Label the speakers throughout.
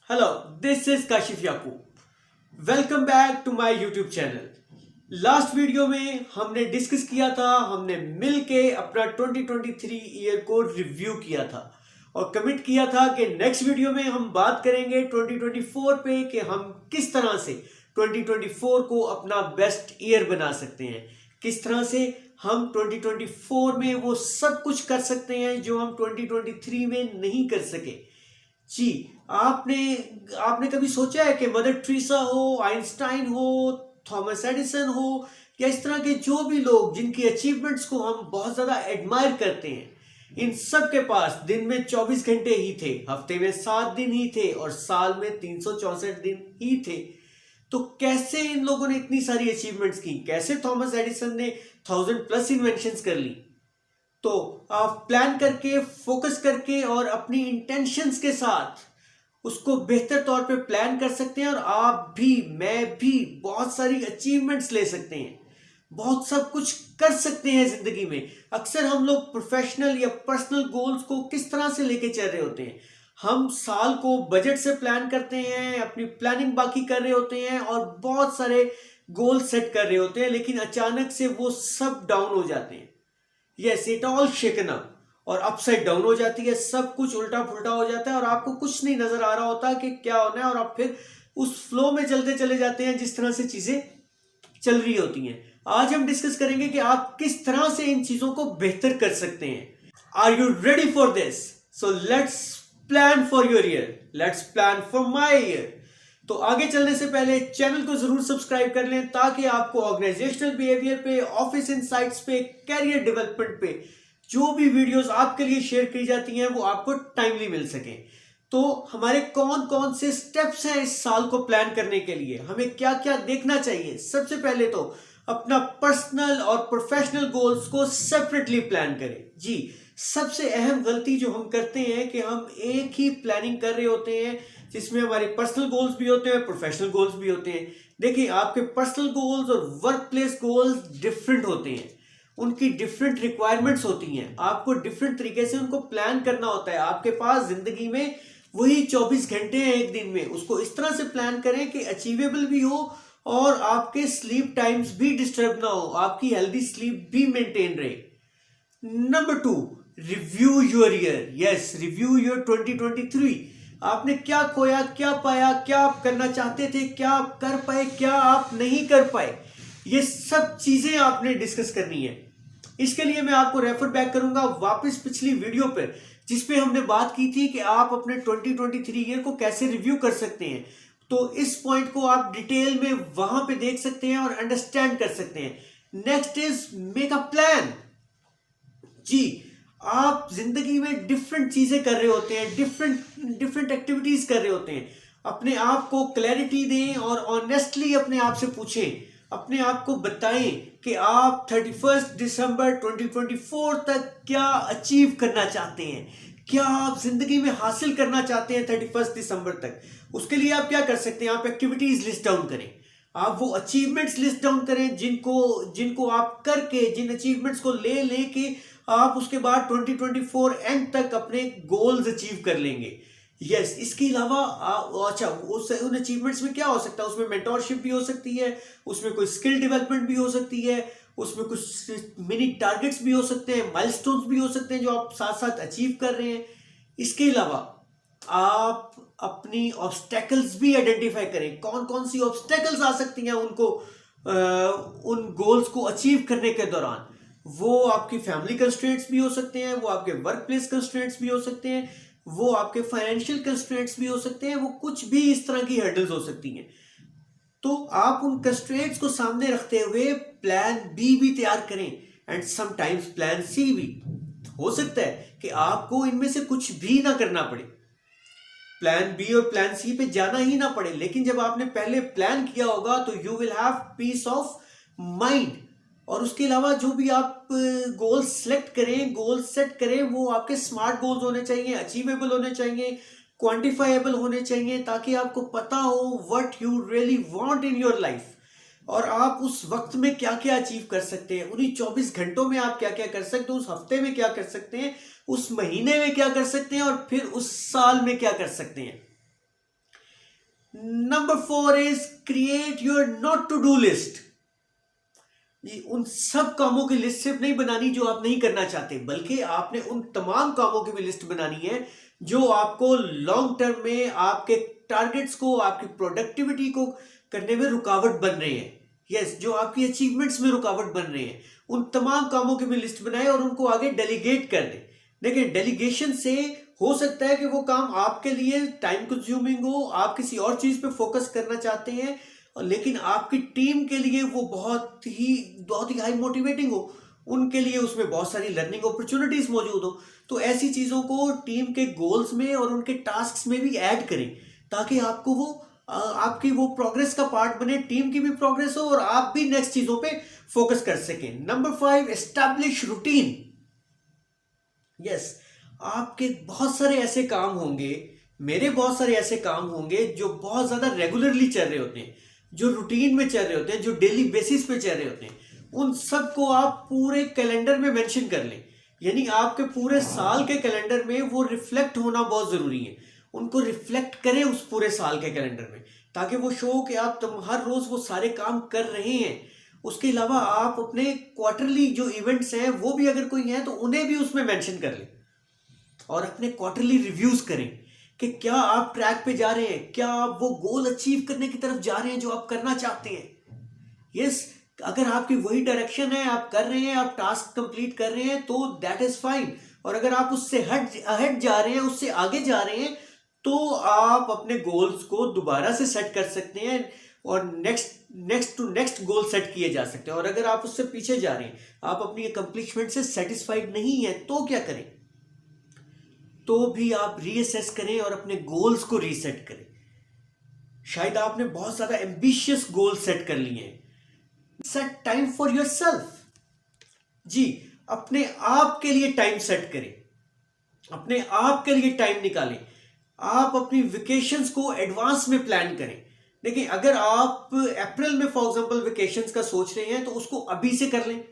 Speaker 1: Hello, this is Kashif Yakub. Welcome back to my YouTube channel. Last video में हमने discuss किया था, हमने मिल के अपना 2023 ईयर को रिव्यू किया था और कमिट किया था कि नेक्स्ट वीडियो में हम बात करेंगे 2024 पे कि हम किस तरह से 2024 को अपना बेस्ट ईयर बना सकते हैं, किस तरह से हम 2024 में वो सब कुछ कर सकते हैं जो हम 2023 में नहीं कर सके। जी, आपने आपने कभी सोचा है कि मदर टेरेसा हो, आइंस्टाइन हो, थॉमस एडिसन हो या इस तरह के जो भी लोग जिनकी अचीवमेंट्स को हम बहुत ज़्यादा एडमायर करते हैं, इन सब के पास दिन में 24 घंटे ही थे, हफ्ते में 7 दिन ही थे और साल में 364 दिन ही थे। तो कैसे इन लोगों ने इतनी सारी अचीवमेंट्स की? कैसे थॉमस एडिसन ने 1000+ इन्वेंशंस कर ली? तो आप प्लान करके, फोकस करके और अपनी इंटेंशंस के साथ उसको बेहतर तौर पे प्लान कर सकते हैं और आप भी, मैं भी बहुत सारी अचीवमेंट्स ले सकते हैं, बहुत सब कुछ कर सकते हैं जिंदगी में। अक्सर हम लोग प्रोफेशनल या पर्सनल गोल्स को किस तरह से लेके चल रहे होते हैं? हम साल को बजट से प्लान करते हैं, अपनी प्लानिंग बाकी कर रहे होते हैं और बहुत सारे गोल सेट कर रहे होते हैं, लेकिन अचानक से वो सब डाउन हो जाते हैं। Yes, it all shaken up और अपसाइड डाउन हो जाती है, सब कुछ उल्टा पुल्टा हो जाता है और आपको कुछ नहीं नजर आ रहा होता कि क्या होना है और आप फिर उस फ्लो में चलते चले जाते हैं जिस तरह से चीजें चल रही होती हैं। आज हम डिस्कस करेंगे कि आप किस तरह से इन चीजों को बेहतर कर सकते हैं। Are you ready for this? So let's plan for your year, let's plan for my year. तो आगे चलने से पहले चैनल को जरूर सब्सक्राइब कर लें ताकि आपको ऑर्गेनाइजेशनल बिहेवियर पे, ऑफिस इनसाइट्स पे, कैरियर डेवलपमेंट पे जो भी वीडियोस आपके लिए शेयर की जाती हैं वो आपको टाइमली मिल सके। तो हमारे कौन कौन से स्टेप्स हैं इस साल को प्लान करने के लिए, हमें क्या क्या देखना चाहिए? सबसे पहले तो अपना पर्सनल और प्रोफेशनल गोल्स को सेपरेटली प्लान करें। जी, सबसे अहम गलती जो हम करते हैं कि हम एक ही प्लानिंग कर रहे होते हैं जिसमें हमारे पर्सनल गोल्स भी होते हैं, प्रोफेशनल गोल्स भी होते हैं। देखिए, आपके पर्सनल गोल्स और वर्क प्लेस गोल्स डिफरेंट होते हैं, उनकी डिफरेंट रिक्वायरमेंट्स होती हैं, आपको डिफरेंट तरीके से उनको प्लान करना होता है। आपके पास जिंदगी में वही 24 घंटे हैं एक दिन में, उसको इस तरह से प्लान करें कि अचीवेबल भी हो और आपके स्लीप टाइम्स भी डिस्टर्ब ना हो, आपकी हेल्दी स्लीप भी मेंटेन रहे। Number 2, review your year. Yes, review your 2023। आपने क्या खोया, क्या पाया, क्या आप करना चाहते थे, क्या आप कर पाए, क्या आप नहीं कर पाए, ये सब चीजें आपने डिस्कस करनी है। इसके लिए मैं आपको रेफर बैक करूंगा वापस पिछली वीडियो पर जिसपे हमने बात की थी कि आप अपने 2023 ईयर को कैसे रिव्यू कर सकते हैं। तो इस पॉइंट को आप डिटेल में वहां पे देख सकते हैं और अंडरस्टैंड कर सकते हैं। Next is make a plan. जी, आप जिंदगी में डिफरेंट चीजें कर रहे होते हैं, डिफरेंट एक्टिविटीज कर रहे होते हैं। अपने आप को क्लैरिटी दें और ऑनेस्टली अपने आप से पूछें, अपने आप को बताएं कि आप 31 दिसंबर 2024 तक क्या अचीव करना चाहते हैं, क्या आप जिंदगी में हासिल करना चाहते हैं 31 दिसंबर तक। उसके लिए आप क्या कर सकते हैं? आप एक्टिविटीज लिस्ट डाउन करें, आप वो अचीवमेंट्स लिस्ट डाउन करें जिनको जिनको आप करके, जिन अचीवमेंट्स को ले लेके आप उसके बाद 2024 एंड तक अपने गोल्स अचीव कर लेंगे। यस, इसके अलावा अच्छा, उन अचीवमेंट्स में क्या हो सकता है? उसमें मेंटोरशिप भी हो सकती है, उसमें कोई स्किल डेवलपमेंट भी हो सकती है, उसमें कुछ मिनी टारगेट्स भी हो सकते हैं, माइलस्टोन्स भी हो सकते हैं जो आप साथ साथ अचीव कर रहे हैं। इसके अलावा आप अपनी ऑब्स्टेकल्स भी आइडेंटिफाई करें, कौन कौन सी ऑब्स्टेकल्स आ सकती हैं उनको उन गोल्स को अचीव करने के दौरान। वो आपकी फैमिली कंस्ट्रेंट्स भी हो सकते हैं, वो आपके वर्क प्लेस कंस्ट्रेंट्स भी हो सकते हैं, वो आपके फाइनेंशियल कंस्ट्रेंट्स भी हो सकते हैं, वो कुछ भी इस तरह की हर्डल्स हो सकती हैं। तो आप उन कंस्ट्रेंट्स को सामने रखते हुए प्लान बी भी तैयार करें एंड समटाइम्स प्लान सी भी। हो सकता है कि आपको इनमें से कुछ भी ना करना पड़े, प्लान बी और प्लान सी पे जाना ही ना पड़े, लेकिन जब आपने पहले प्लान किया होगा तो you will have piece of mind. और उसके अलावा जो भी आप गोल सेलेक्ट करें, गोल सेट करें, वो आपके स्मार्ट गोल्स होने चाहिए, अचीवेबल होने चाहिए, क्वांटिफाइबल होने चाहिए, ताकि आपको पता हो what you really want in your life और आप उस वक्त में क्या क्या अचीव कर सकते हैं, उन्हीं 24 घंटों में आप क्या क्या कर सकते हैं, उस हफ्ते में क्या कर सकते हैं, उस महीने में क्या कर सकते हैं और फिर उस साल में क्या कर सकते हैं। Number 4 is create your not to do list. उन सब कामों की लिस्ट सिर्फ नहीं बनानी जो आप नहीं करना चाहते, बल्कि आपने उन तमाम कामों की भी लिस्ट बनानी है जो आपको लॉन्ग टर्म में आपके टारगेट्स को, आपकी प्रोडक्टिविटी को करने में रुकावट बन रहे हैं। यस, जो आपकी अचीवमेंट्स में रुकावट बन रहे हैं, उन तमाम कामों की भी लिस्ट बनाएं और उनको आगे डेलीगेट कर दें। देखिए, डेलीगेशन से हो सकता है कि वो काम आपके लिए टाइम कंज्यूमिंग हो, आप किसी और चीज पे फोकस करना चाहते हैं, लेकिन आपकी टीम के लिए वो बहुत ही हाई मोटिवेटिंग हो, उनके लिए उसमें बहुत सारी लर्निंग अपॉर्चुनिटीज मौजूद हो। तो ऐसी चीजों को टीम के गोल्स में और उनके टास्क्स में भी ऐड करें, ताकि आपको वो आपकी वो प्रोग्रेस का पार्ट बने, टीम की भी प्रोग्रेस हो और आप भी नेक्स्ट चीजों पे फोकस कर सकें। Number 5, establish routine. यस, आपके बहुत सारे ऐसे काम होंगे, मेरे बहुत सारे ऐसे काम होंगे जो बहुत ज्यादा रेगुलरली चल रहे होते हैं, जो रूटीन में चल रहे होते हैं, जो डेली बेसिस पे चल रहे होते हैं। उन सब को आप पूरे कैलेंडर में मेंशन कर लें, यानी आपके पूरे साल के कैलेंडर में वो रिफ्लेक्ट होना बहुत जरूरी है। उनको रिफ्लेक्ट करें उस पूरे साल के कैलेंडर में, ताकि वो शो हो कि आप हर रोज वो सारे काम कर रहे हैं। उसके अलावा आप अपने क्वार्टरली जो इवेंट्स हैं वो भी अगर कोई हैं तो उन्हें भी उसमें मेंशन कर लें, और अपने क्वार्टरली रिव्यूज करें कि क्या आप ट्रैक पे जा रहे हैं, क्या आप वो गोल अचीव करने की तरफ जा रहे हैं जो आप करना चाहते हैं। यस, अगर आपकी वही डायरेक्शन है, आप कर रहे हैं, आप टास्क कंप्लीट कर रहे हैं, तो दैट इज फाइन। और अगर आप उससे अहेड जा रहे हैं, उससे आगे जा रहे हैं, तो आप अपने गोल्स को दोबारा से सेट कर सकते हैं और नेक्स्ट गोल सेट किए जा सकते हैं। और अगर आप उससे पीछे जा रहे हैं, आप अपनी अकम्प्लिशमेंट से सेटिस्फाइड नहीं है, तो क्या करें? तो भी आप रीअसेस करें और अपने गोल्स को रीसेट करें। शायद आपने बहुत ज्यादा एम्बिशियस गोल सेट कर लिए हैं। Set time for yourself. जी, अपने आप के लिए टाइम सेट करें, अपने आप के लिए टाइम निकालें। आप अपनी वेकेशंस को एडवांस में प्लान करें। देखिए, अगर आप अप्रैल में फॉर एग्जांपल वेकेशंस का सोच रहे हैं, तो उसको अभी से कर लें,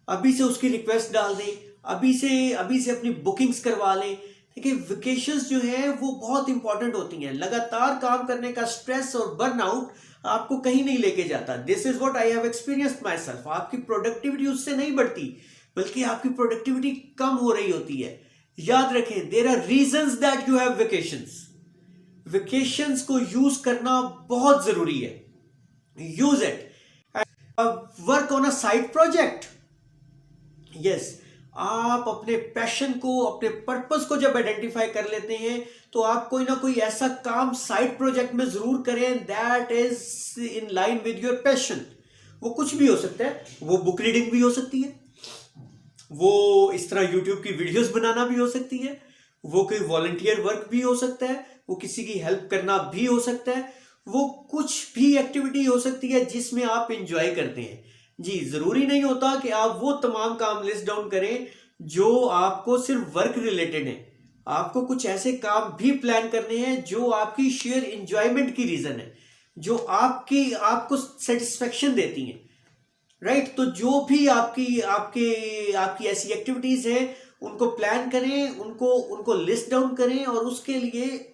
Speaker 1: अभी से उसकी रिक्वेस्ट डाल दें, अभी से अपनी बुकिंग्स करवा लें। देखिए, वेकेशंस जो है वो बहुत इंपॉर्टेंट होती हैं। लगातार काम करने का स्ट्रेस और बर्नआउट आपको कहीं नहीं लेके जाता। This is what I have experienced my self. आपकी प्रोडक्टिविटी उससे नहीं बढ़ती, बल्कि आपकी प्रोडक्टिविटी कम हो रही होती है। याद रखें, there are reasons that you have vacations. Vacations को यूज करना बहुत जरूरी है। Use it. Work on a side project. Yes, आप अपने पैशन को, अपने पर्पस को जब आइडेंटिफाई कर लेते हैं, तो आप कोई ना कोई ऐसा काम साइड प्रोजेक्ट में जरूर करें that is in line with your passion. वो कुछ भी हो सकता है, वो बुक रीडिंग भी हो सकती है, वो इस तरह यूट्यूब की वीडियोस बनाना भी हो सकती है, वो कोई वॉलंटियर वर्क भी हो सकता है, वो किसी की हेल्प करना भी हो सकता है, वो कुछ भी एक्टिविटी हो सकती है जिसमें आप इंजॉय करते हैं। जी, जरूरी नहीं होता कि आप वो तमाम काम लिस्ट डाउन करें जो आपको सिर्फ वर्क रिलेटेड है। आपको कुछ ऐसे काम भी प्लान करने हैं जो आपकी शेयर इंजॉयमेंट की रीजन है, जो आपको सेटिस्फेक्शन देती हैं। राइट, तो जो भी आपकी ऐसी एक्टिविटीज हैं, उनको प्लान करें, उनको लिस्ट डाउन करें, और उसके लिए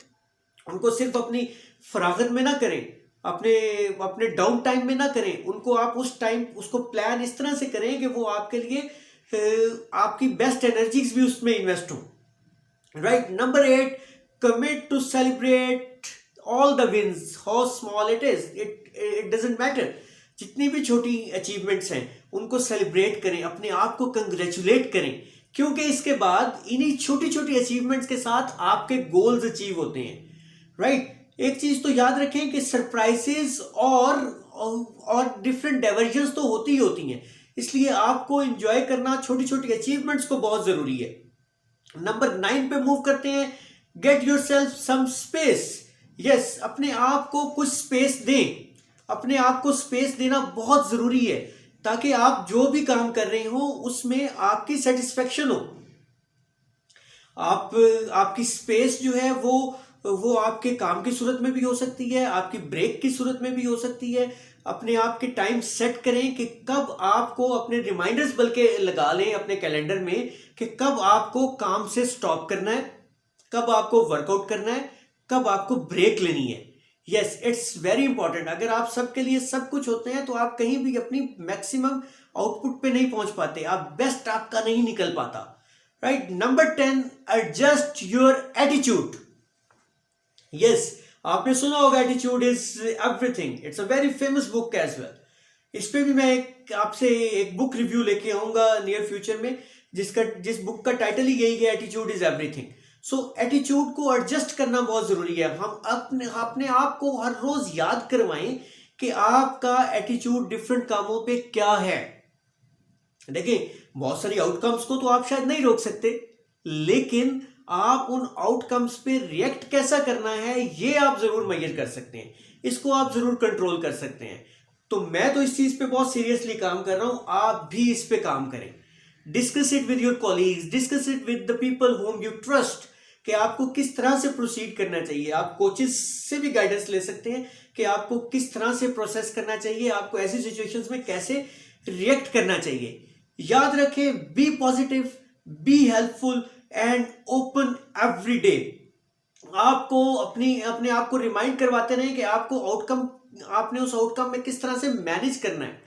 Speaker 1: उनको सिर्फ अपनी फरागत में ना करें, अपने डाउन टाइम में ना करें। उनको आप उसको प्लान इस तरह से करें कि वो आपके लिए आपकी बेस्ट एनर्जीज भी उसमें इन्वेस्ट हो। Right. Number 8, commit to celebrate all the wins, how small it is, it doesn't matter. जितनी भी छोटी अचीवमेंट्स हैं उनको सेलिब्रेट करें, अपने आप को कंग्रेचुलेट करें, क्योंकि इसके बाद इन्हीं छोटी छोटी अचीवमेंट्स के साथ आपके गोल्स अचीव होते हैं। राइट। एक चीज तो याद रखें कि सरप्राइजेस और डिफरेंट डाइवर्जन्स तो होती हैं, इसलिए आपको एंजॉय करना छोटी छोटी अचीवमेंट्स को बहुत जरूरी है। नंबर 9 पे मूव करते हैं। Get yourself some space. Yes, अपने आप को कुछ स्पेस दें। अपने आप को स्पेस देना बहुत जरूरी है, ताकि आप जो भी काम कर रहे हो उसमें आपकी सेटिस्फेक्शन हो। आपकी स्पेस जो है वो आपके काम की सूरत में भी हो सकती है, आपकी ब्रेक की सूरत में भी हो सकती है। अपने आप के टाइम सेट करें कि कब आपको, अपने रिमाइंडर्स बल्कि लगा लें अपने कैलेंडर में कि कब आपको काम से स्टॉप करना है, कब आपको वर्कआउट करना है, कब आपको ब्रेक लेनी है। Yes, it's very important. अगर आप सबके लिए सब कुछ होते हैं तो आप कहीं भी अपनी मैक्सिमम आउटपुट पे नहीं पहुंच पाते, आप बेस्ट आपका नहीं निकल पाता, right. Number 10, adjust your attitude. Yes, आपने सुना होगा attitude is everything, it's a very famous book as well. इस पे भी मैं आपसे एक बुक रिव्यू लेके आऊंगा नियर फ्यूचर में, जिस बुक का टाइटल ही यही है, attitude is everything. So attitude को एडजस्ट करना बहुत जरूरी है। हम अपने आप को हर रोज याद करवाएं कि आपका एटीट्यूड डिफरेंट कामों पे क्या है। देखिए, बहुत सारी आउटकम्स को तो आप शायद नहीं रोक सकते, लेकिन आप उन आउटकम्स पे रिएक्ट कैसा करना है ये आप जरूर मेजर कर सकते हैं, इसको आप जरूर कंट्रोल कर सकते हैं। तो मैं तो इस चीज पे बहुत सीरियसली काम कर रहा हूं, आप भी इस पे काम करें। Discuss it with your colleagues, discuss it with the people home you trust, कि आपको किस तरह से प्रोसीड करना चाहिए। आप कोचेस से भी गाइडेंस ले सकते हैं कि आपको किस तरह से प्रोसेस करना चाहिए, आपको ऐसी सिचुएशंस में कैसे रिएक्ट करना चाहिए। याद रखें, be positive, be helpful and open every day. आपको अपने आप को रिमाइंड करवाते रहें कि आपने उस आउटकम में किस तरह से मैनेज करना है,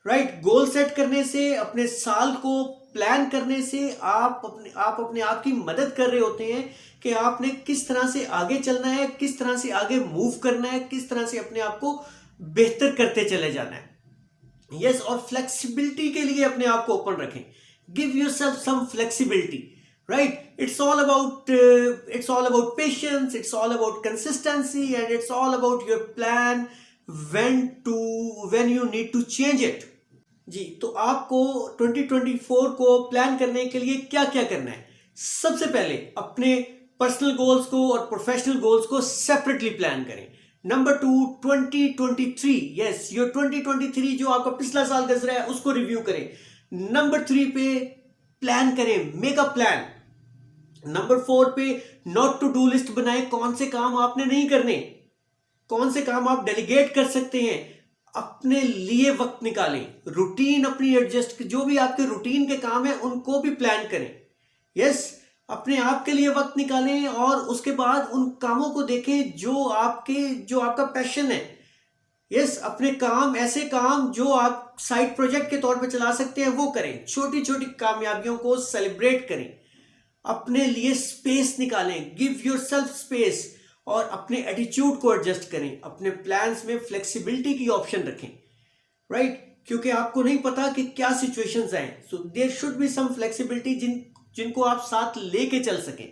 Speaker 1: राइट। गोल सेट करने से, अपने साल को प्लान करने से आप अपने आप की मदद कर रहे होते हैं कि आपने किस तरह से आगे चलना है, किस तरह से आगे मूव करना है, किस तरह से अपने आप को बेहतर करते चले जाना है। यस, और फ्लेक्सिबिलिटी के लिए अपने आप को ओपन रखें। Give yourself some flexibility, right. It's all about patience, it's all about consistency and it's all about your plan when you need to change it। जी, तो आपको 2024 को प्लान करने के लिए क्या क्या करना है? सबसे पहले अपने पर्सनल गोल्स को और प्रोफेशनल गोल्स को सेपरेटली प्लान करें। नंबर 2, 2023, यस, योर 2023 जो आपका पिछला साल गुजरा है उसको रिव्यू करें। नंबर 3 पे प्लान करें, मेक अ प्लान। नंबर 4 पे नॉट टू डू लिस्ट बनाएं, कौन से काम आपने नहीं करने, कौन से काम आप डेलीगेट कर सकते हैं, अपने लिए वक्त निकालें। रूटीन अपनी एडजस्ट, जो भी आपके रूटीन के काम है उनको भी प्लान करें। यस, अपने आप के लिए वक्त निकालें और उसके बाद उन कामों को देखें जो आपका पैशन है। यस, अपने काम, ऐसे काम जो आप साइड प्रोजेक्ट के तौर पे चला सकते हैं वो करें। छोटी छोटी कामयाबियों को सेलिब्रेट करें। अपने लिए स्पेस निकालें, गिव योरसेल्फ स्पेस, और अपने एटीट्यूड को एडजस्ट करें। अपने प्लान्स में फ्लेक्सिबिलिटी की ऑप्शन रखें, राइट, क्योंकि आपको नहीं पता कि क्या सिचुएशंस आए। So there should be some flexibility जिनको आप साथ लेके चल सकें।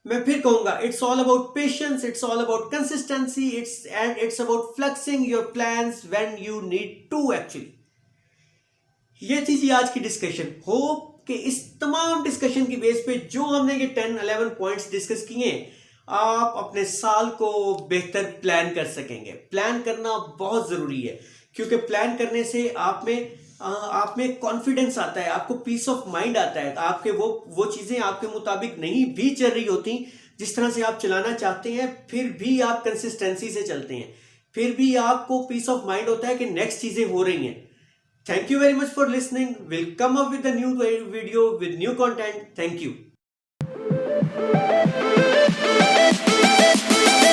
Speaker 1: मैं फिर कहूंगा, it's all about patience, it's all about consistency, it's about flexing your plans when you need to actually. ये थी जी आज की डिस्कशन। होप कि इस तमाम डिस्कशन की बेस पे जो हमने ये 10-11 पॉइंट्स डिस्कस किए, आप अपने साल को बेहतर प्लान कर सकेंगे। प्लान करना बहुत जरूरी है, क्योंकि प्लान करने से आप में कॉन्फिडेंस आता है, आपको पीस ऑफ माइंड आता है। आपके वो चीजें आपके मुताबिक नहीं भी चल रही होती जिस तरह से आप चलाना चाहते हैं, फिर भी आप कंसिस्टेंसी से चलते हैं, फिर भी आपको पीस ऑफ माइंड होता है कि नेक्स्ट चीजें हो रही हैं। Thank you very much for listening. Will come up with a new video with new content. Thank you.